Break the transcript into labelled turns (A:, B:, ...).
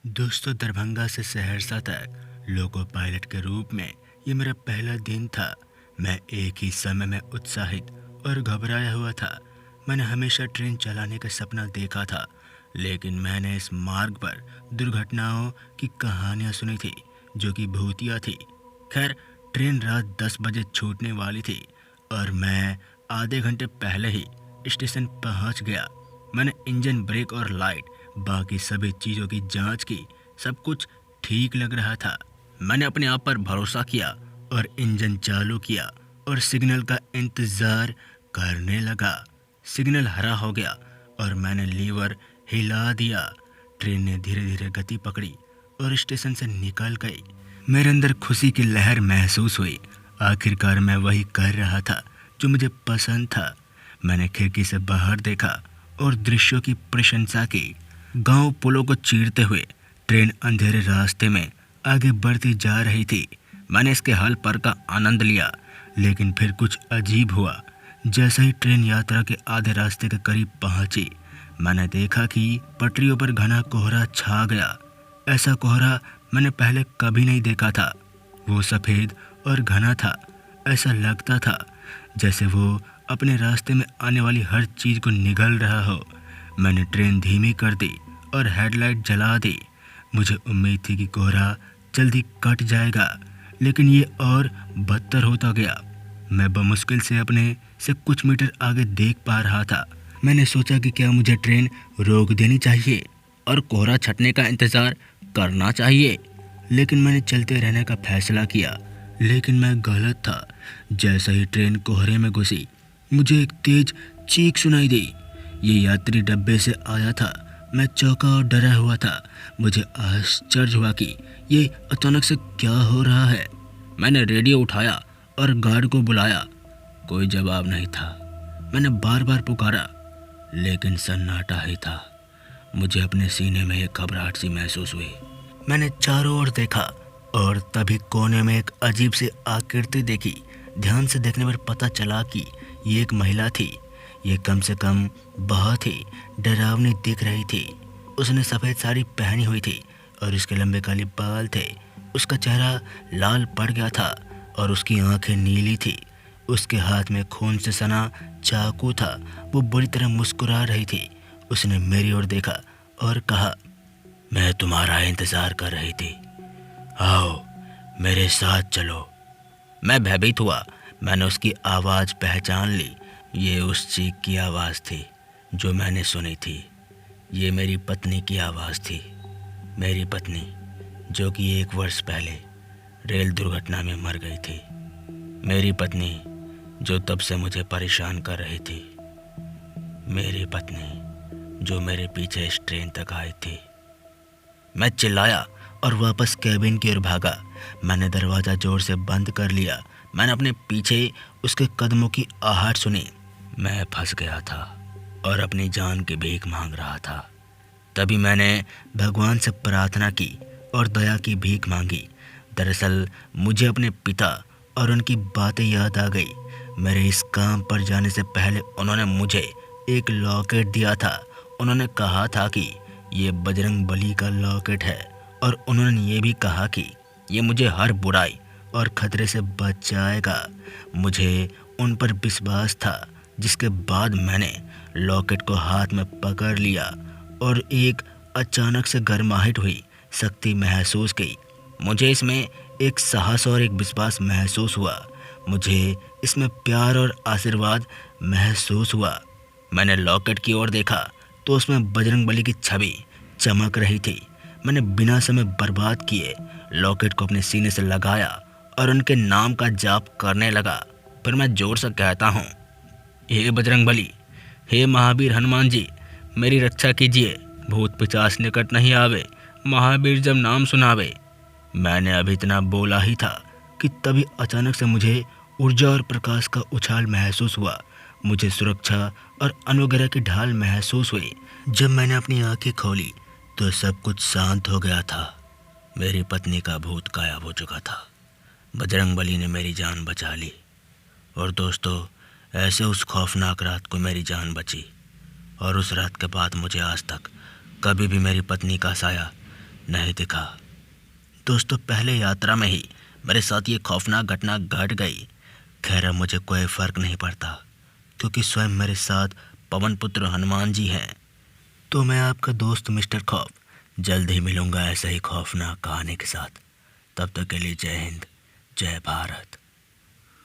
A: दोस्तों, दरभंगा से सहरसा तक लोको पायलट के रूप में ये मेरा पहला दिन था। मैं एक ही समय में उत्साहित और घबराया हुआ था। मैंने हमेशा ट्रेन चलाने का सपना देखा था, लेकिन मैंने इस मार्ग पर दुर्घटनाओं की कहानियां सुनी थी जो कि भूतिया थी। खैर, ट्रेन रात 10 बजे छूटने वाली थी और मैं आधे घंटे पहले ही स्टेशन पहुंच गया। मैंने इंजन, ब्रेक और लाइट, बाकी सभी चीज़ों की जांच की। सब कुछ ठीक लग रहा था। मैंने अपने आप पर भरोसा किया और इंजन चालू किया और सिग्नल का इंतज़ार करने लगा। सिग्नल हरा हो गया और मैंने लीवर हिला दिया। ट्रेन ने धीरे धीरे गति पकड़ी और स्टेशन से निकल गई। मेरे अंदर खुशी की लहर महसूस हुई। आखिरकार मैं वही कर रहा था जो मुझे पसंद था। मैंने खिड़की से बाहर देखा और दृश्यों की प्रशंसा की। गांव पुलों को चीरते हुए ट्रेन अंधेरे रास्ते में आगे बढ़ती जा रही थी। मैंने इसके हल पर का आनंद लिया, लेकिन फिर कुछ अजीब हुआ। जैसे ही ट्रेन यात्रा के आधे रास्ते के करीब पहुंची, मैंने देखा कि पटरियों पर घना कोहरा छा गया। ऐसा कोहरा मैंने पहले कभी नहीं देखा था। वो सफ़ेद और घना था। ऐसा लगता था जैसे वो अपने रास्ते में आने वाली हर चीज़ को निगल रहा हो। मैंने ट्रेन धीमी कर दी और हेडलाइट जला दी। मुझे उम्मीद थी कि कोहरा जल्दी कट जाएगा, लेकिन ये और बदतर होता गया। मैं बमुश्किल से अपने से कुछ मीटर आगे देख पा रहा था। मैंने सोचा कि क्या मुझे ट्रेन रोक देनी चाहिए और कोहरा छटने का इंतज़ार करना चाहिए, लेकिन मैंने चलते रहने का फैसला किया। लेकिन मैं गलत था। जैसे ही ट्रेन कोहरे में घुसी, मुझे एक तेज चीख सुनाई दी। ये यात्री डब्बे से आया था। मैं चौंका और डरा हुआ था। मुझे आश्चर्य हुआ कि ये अचानक से क्या हो रहा है। मैंने रेडियो उठाया और गार्ड को बुलाया। कोई जवाब नहीं था। मैंने बार बार पुकारा, लेकिन सन्नाटा ही था। मुझे अपने सीने में एक घबराहट सी महसूस हुई। मैंने चारों ओर देखा और तभी कोने में एक अजीब सी आकृति देखी। ध्यान से देखने पर पता चला कि ये एक महिला थी। ये कम से कम बहुत ही डरावनी दिख रही थी। उसने सफ़ेद साड़ी पहनी हुई थी और उसके लंबे काले बाल थे। उसका चेहरा लाल पड़ गया था और उसकी आंखें नीली थी। उसके हाथ में खून से सना चाकू था। वो बुरी तरह मुस्कुरा रही थी। उसने मेरी ओर देखा और कहा, मैं तुम्हारा इंतज़ार कर रही थी, आओ मेरे साथ चलो। मैं भयभीत हुआ। मैंने उसकी आवाज़ पहचान ली। ये उस चीख की आवाज़ थी जो मैंने सुनी थी। ये मेरी पत्नी की आवाज़ थी। मेरी पत्नी जो कि 1 वर्ष पहले रेल दुर्घटना में मर गई थी। मेरी पत्नी जो तब से मुझे परेशान कर रही थी। मेरी पत्नी जो मेरे पीछे इस ट्रेन तक आई थी। मैं चिल्लाया और वापस कैबिन की ओर भागा। मैंने दरवाज़ा जोर से बंद कर लिया। मैंने अपने पीछे उसके कदमों की आहट सुनी। मैं फंस गया था और अपनी जान की भीख मांग रहा था। तभी मैंने भगवान से प्रार्थना की और दया की भीख मांगी। दरअसल मुझे अपने पिता और उनकी बातें याद आ गई। मेरे इस काम पर जाने से पहले उन्होंने मुझे एक लॉकेट दिया था। उन्होंने कहा था कि ये बजरंग बली का लॉकेट है और उन्होंने ये भी कहा कि ये मुझे हर बुराई और खतरे से बचाएगा। मुझे उन पर विश्वास था, जिसके बाद मैंने लॉकेट को हाथ में पकड़ लिया और एक अचानक से गर्माहट हुई शक्ति महसूस की। मुझे इसमें एक साहस और एक विश्वास महसूस हुआ। मुझे इसमें प्यार और आशीर्वाद महसूस हुआ। मैंने लॉकेट की ओर देखा तो उसमें बजरंगबली की छवि चमक रही थी। मैंने बिना समय बर्बाद किए लॉकेट को अपने सीने से लगाया और उनके नाम का जाप करने लगा। फिर मैं जोर से कहता हूँ, हे बजरंगबली, हे महावीर हनुमान जी, मेरी रक्षा कीजिए। भूत पिशाच निकट नहीं आवे, महावीर जब नाम सुनावे। मैंने अभी इतना बोला ही था कि तभी अचानक से मुझे ऊर्जा और प्रकाश का उछाल महसूस हुआ। मुझे सुरक्षा और अनुग्रह की ढाल महसूस हुई। जब मैंने अपनी आंखें खोली तो सब कुछ शांत हो गया था। मेरी पत्नी का भूत गायब हो चुका था। बजरंगबली ने मेरी जान बचा ली। और दोस्तों, ऐसे उस खौफनाक रात को मेरी जान बची और उस रात के बाद मुझे आज तक कभी भी मेरी पत्नी का साया नहीं दिखा। दोस्तों, पहले यात्रा में ही मेरे साथ ये खौफनाक घटना घट गई। खैर, अब मुझे कोई फ़र्क नहीं पड़ता, क्योंकि स्वयं मेरे साथ पवन पुत्र हनुमान जी हैं। तो मैं आपका दोस्त मिस्टर खौफ जल्द ही मिलूँगा ऐसे ही खौफनाक कहानी के साथ। तब तक के लिए जय हिंद, जय भारत।